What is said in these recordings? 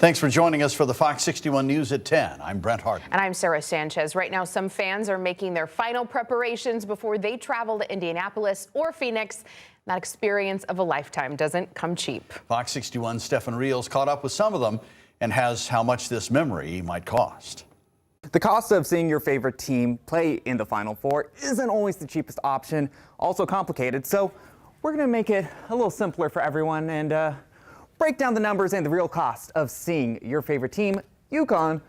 Thanks for joining us for the Fox 61 News at 10. I'm Brent Harden. And I'm Sarah Sanchez. Right now, some fans are making their final preparations before they travel to Indianapolis or Phoenix. That experience of a lifetime doesn't come cheap. Fox 61's Stephen Reels caught up with some of them and has how much this memory might cost. The cost of seeing your favorite team play in the Final Four isn't always the cheapest option, also complicated, so we're going to make it a little simpler for everyone and break down the numbers and the real cost of seeing your favorite team, UConn,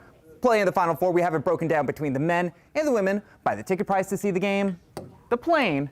play in the Final Four. We have it broken down between the men and the women by the ticket price to see the game, the plane,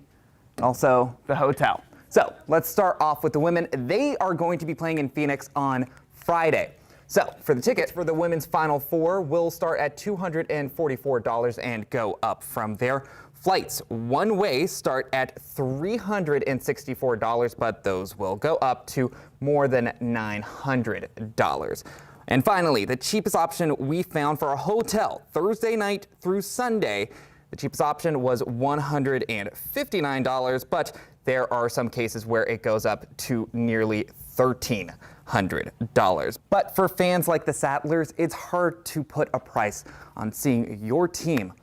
and also the hotel. So let's start off with the women. They are going to be playing in Phoenix on Friday. So for the tickets for the women's Final Four will start at $244 and go up from there. Flights one way start at $364, but those will go up to more than $900. And finally, the cheapest option we found for a hotel Thursday night through Sunday, the cheapest option was $159, but there are some cases where it goes up to nearly $1,300. But for fans like the Sattlers, it's hard to put a price on seeing your team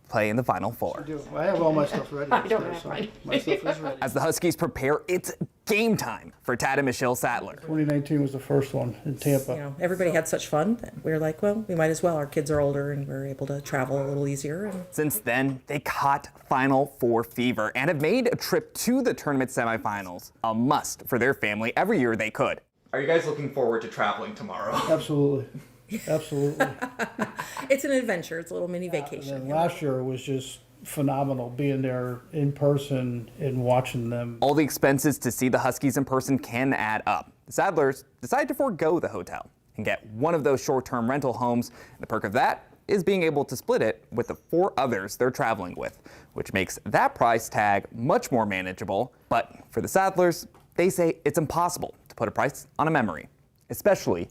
play in the Final Four. I have all my stuff ready. I don't have mine. My stuff is ready. As the Huskies prepare, it's game time for Tad and Michelle Sattler. 2019 was the first one in Tampa. You know, everybody had such fun that we were like, well, we might as well. Our kids are older and we're able to travel a little easier. And Since then, they caught Final Four fever and have made a trip to the tournament semifinals a must for their family every year they could. Are you guys looking forward to traveling tomorrow? Absolutely. Absolutely. it's an adventure. It's a little mini vacation. And last year was just phenomenal being there in person and watching them. All the expenses to see the Huskies in person can add up. The Sattlers decided to forego the hotel and get one of those short-term rental homes. The perk of that is being able to split it with the 4 others they're traveling with, which makes that price tag much more manageable. But for the Sattlers, they say it's impossible to put a price on a memory, especially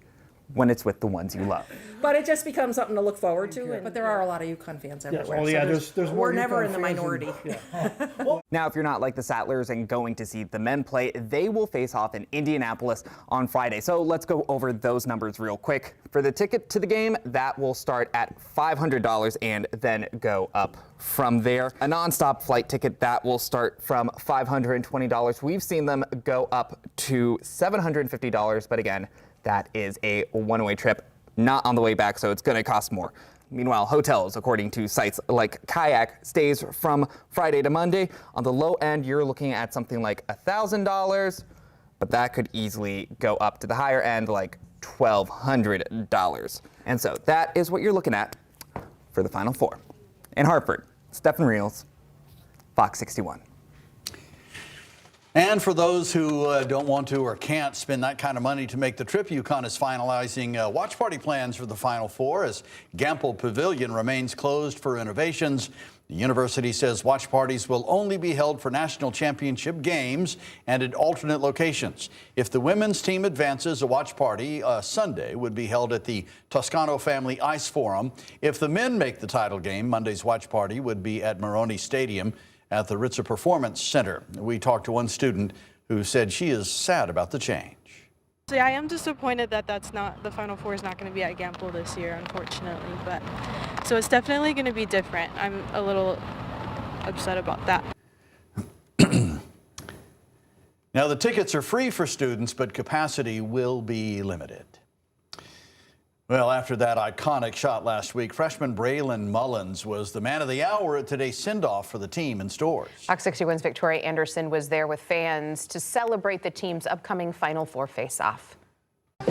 when it's with the ones you love. But it just becomes something to look forward to. But there are a lot of UConn fans everywhere. Oh, yeah, there's more we're never UConn in the fans minority. Now, if you're not like the Sattlers and going to see the men play, they will face off in Indianapolis on Friday. So let's go over those numbers real quick. For the ticket to the game, that will start at $500 and then go up from there. A nonstop flight ticket, that will start from $520. We've seen them go up to $750, but again, that is a one-way trip, not on the way back, so it's going to cost more. Meanwhile, hotels, according to sites like Kayak, stays from Friday to Monday. On the low end, you're looking at something like $1,000, but that could easily go up to the higher end, like $1,200. And so that is what you're looking at for the Final Four. In Hartford, Stephen Reels, Fox 61. And for those who don't want to or can't spend that kind of money to make the trip, UConn is finalizing watch party plans for the Final Four as Gamble Pavilion remains closed for renovations. The university says watch parties will only be held for national championship games and at alternate locations. If the women's team advances, a watch party Sunday would be held at the Toscano Family Ice Forum. If the men make the title game, Monday's watch party would be at Maroni Stadium at the Ritzer Performance Center. We talked to one student who said she is sad about the change. I am disappointed that the Final Four is not going to be at Gamble this year, unfortunately. But so it's definitely going to be different. I'm a little upset about that. Now, the tickets are free for students, but capacity will be limited. Well, after that iconic shot last week, freshman Braylon Mullins was the man of the hour at today's sendoff for the team in stores. Fox 61's Victoria Anderson was there with fans to celebrate the team's upcoming Final Four face-off.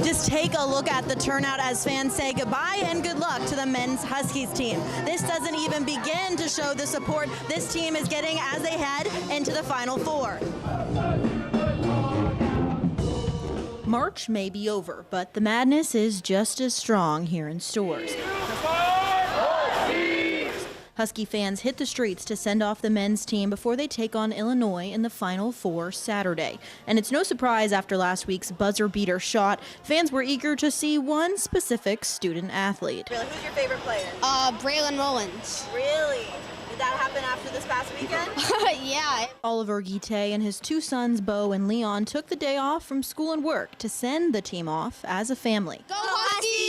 Just take a look at the turnout as fans say goodbye and good luck to the men's Huskies team. This doesn't even begin to show the support this team is getting as they head into the Final Four. March may be over, but the madness is just as strong here in stores. Husky fans hit the streets to send off the men's team before they take on Illinois in the Final Four Saturday. And it's no surprise after last week's buzzer beater shot, fans were eager to see one specific student athlete. Really, who's your favorite player? Braylon Mullins. Really? Did that happen after this past weekend? Yeah. Oliver Guite and his 2 sons, Bo and Leon, took the day off from school and work to send the team off as a family. Go Huskies!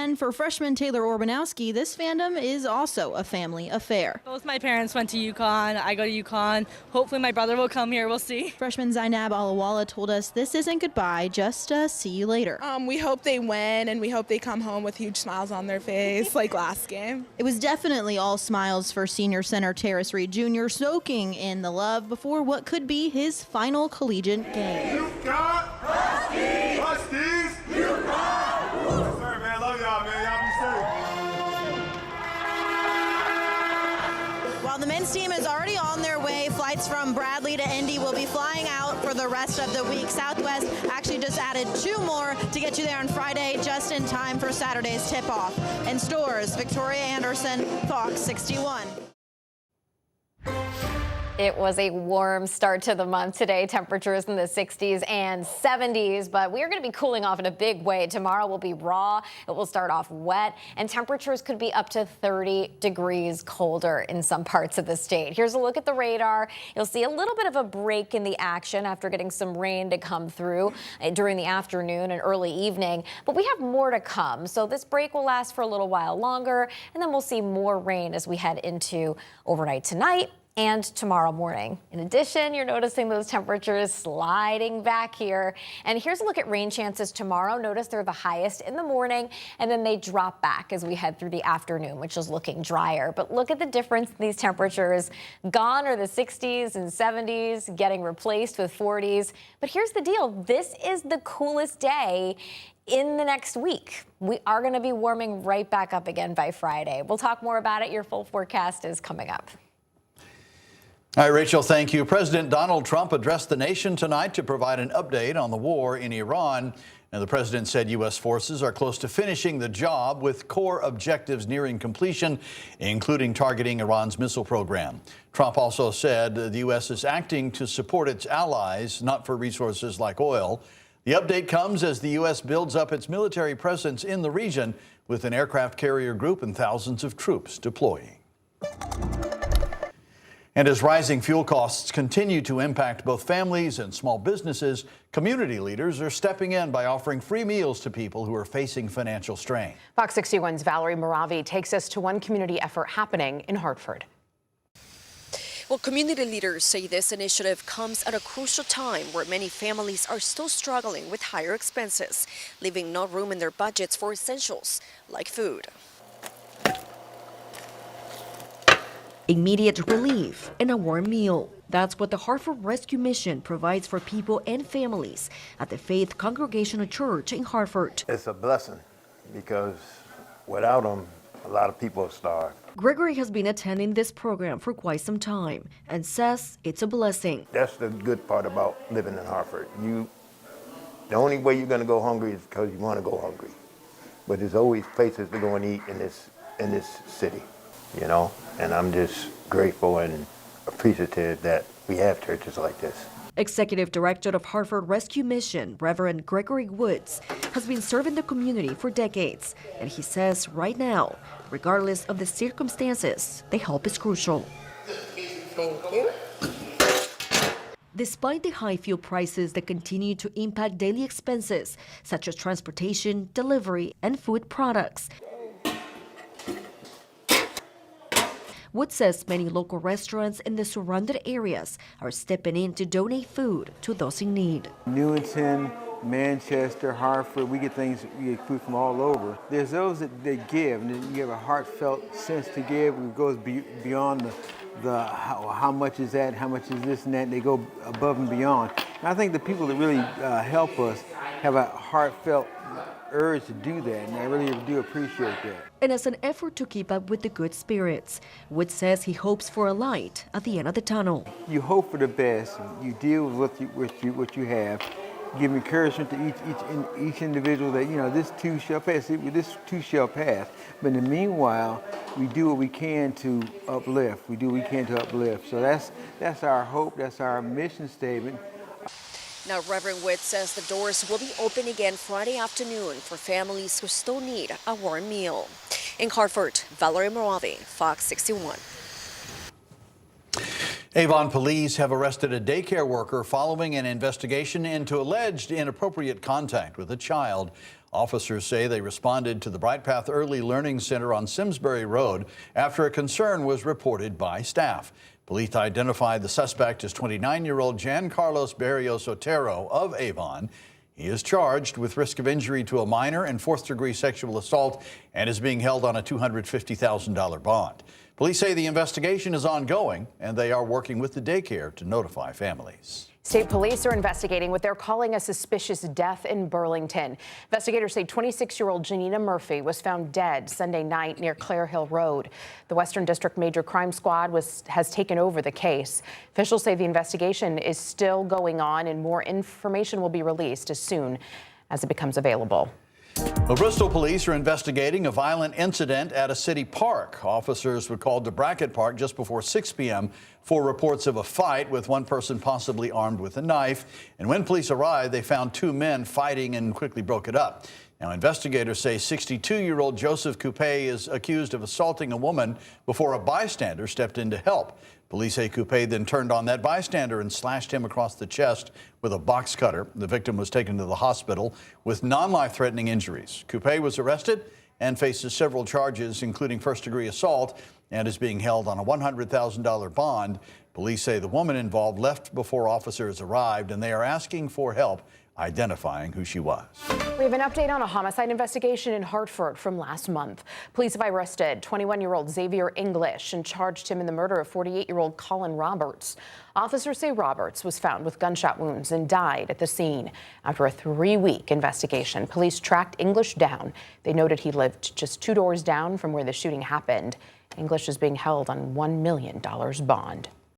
And for freshman Taylor Orbanowski, this fandom is also a family affair. Both my parents went to UConn. I go to UConn. Hopefully my brother will come here. We'll see. Freshman Zainab Alawala told us this isn't goodbye, just see you later. We hope they win, and we hope they come home with huge smiles on their face like last game. It was definitely all smiles for senior center Terrace Reed Jr., soaking in the love before what could be his final collegiate game. You got Huskies! Huskies! You got! Yes, sir, man. Love y'all, man. Y'all be safe. While the men's team is already on their way, flights from Bradley to Indy will be flying out for the rest of the week. Southwest actually just added 2 more to get you there on Friday, just in time for Saturday's tip-off. In stores, Victoria Anderson, Fox 61. It was a warm start to the month today. Temperatures in the 60s and 70s, but we are going to be cooling off in a big way. Tomorrow will be raw. It will start off wet, and temperatures could be up to 30 degrees colder in some parts of the state. Here's a look at the radar. You'll see a little bit of a break in the action after getting some rain to come through during the afternoon and early evening, but we have more to come. So this break will last for a little while longer, and then we'll see more rain as we head into overnight tonight and tomorrow morning. In addition, you're noticing those temperatures sliding back here. And here's a look at rain chances tomorrow. Notice they're the highest in the morning, and then they drop back as we head through the afternoon, which is looking drier. But look at the difference in these temperatures. Gone are the 60s and 70s, getting replaced with 40s. But here's the deal. This is the coolest day in the next week. We are going to be warming right back up again by Friday. We'll talk more about it. Your full forecast is coming up. All right, Rachel, thank you. President Donald Trump addressed the nation tonight to provide an update on the war in Iran. And the president said U.S. forces are close to finishing the job with core objectives nearing completion, including targeting Iran's missile program. Trump also said the U.S. is acting to support its allies, not for resources like oil. The update comes as the U.S. builds up its military presence in the region with an aircraft carrier group and thousands of troops deploying. And as rising fuel costs continue to impact both families and small businesses, community leaders are stepping in by offering free meals to people who are facing financial strain. Fox 61's Valerie Moravi takes us to one community effort happening in Hartford. Well, community leaders say this initiative comes at a crucial time where many families are still struggling with higher expenses, leaving no room in their budgets for essentials like food. Immediate relief and a warm meal. That's what the Hartford Rescue Mission provides for people and families at the Faith Congregational Church in Hartford. It's a blessing because without them, a lot of people starve. Gregory has been attending this program for quite some time and says it's a blessing. That's the good part about living in Hartford. The only way you're going to go hungry is because you want to go hungry. But there's always places to go and eat in this city, you know? And I'm just grateful and appreciative that we have churches like this. Executive Director of Hartford Rescue Mission, Reverend Gregory Woods, has been serving the community for decades. And he says right now, regardless of the circumstances, the help is crucial. Thank you. Despite the high fuel prices that continue to impact daily expenses, such as transportation, delivery, and food products, Woods says many local restaurants in the surrounding areas are stepping in to donate food to those in need. Newington, Manchester, Hartford, we get food from all over. There's those that they give, and you have a heartfelt sense to give. It goes beyond the how much is that, how much is this and that, and they go above and beyond. And I think the people that really help us have a heartfelt urge to do that, and I really do appreciate that. And as an effort to keep up with the good spirits, Woods says he hopes for a light at the end of the tunnel. You hope for the best. You deal with what you have. Give encouragement to each individual that, you know, this too shall pass. This too shall pass. But in the meanwhile, we do what we can to uplift. We do what we can to uplift. So that's our hope. That's our mission statement. Now, Reverend Witt says the doors will be open again Friday afternoon for families who still need a warm meal. In Hartford, Valerie Moravi, Fox 61. Avon police have arrested a daycare worker following an investigation into alleged inappropriate contact with a child. Officers say they responded to the Bright Path Early Learning Center on Simsbury Road after a concern was reported by staff. Police identified the suspect as 29-year-old Jan Carlos Barrios Otero of Avon. He is charged with risk of injury to a minor and fourth-degree sexual assault and is being held on a $250,000 bond. Police say the investigation is ongoing and they are working with the daycare to notify families. State police are investigating what they're calling a suspicious death in Burlington. Investigators say 26-year-old Janina Murphy was found dead Sunday night near Clare Hill Road. The Western District Major Crime Squad has taken over the case. Officials say the investigation is still going on and more information will be released as soon as it becomes available. Well, Bristol police are investigating a violent incident at a city park. Officers were called to Brackett Park just before 6 p.m. for reports of a fight with one person possibly armed with a knife. And when police arrived, they found two men fighting and quickly broke it up. Now, investigators say 62-year-old Joseph Coupe is accused of assaulting a woman before a bystander stepped in to help. Police say Coupe then turned on that bystander and slashed him across the chest with a box cutter. The victim was taken to the hospital with non-life-threatening injuries. Coupe was arrested and faces several charges, including first-degree assault, and is being held on a $100,000 bond. Police say the woman involved left before officers arrived, and they are asking for help identifying who she was. We have an update on a homicide investigation in Hartford from last month. Police have arrested 21-year-old Xavier English and charged him in the murder of 48-year-old Colin Roberts. Officers say Roberts was found with gunshot wounds and died at the scene. After a 3-week investigation, police tracked English down. They noted he lived just 2 doors down from where the shooting happened. English is being held on $1 million bond.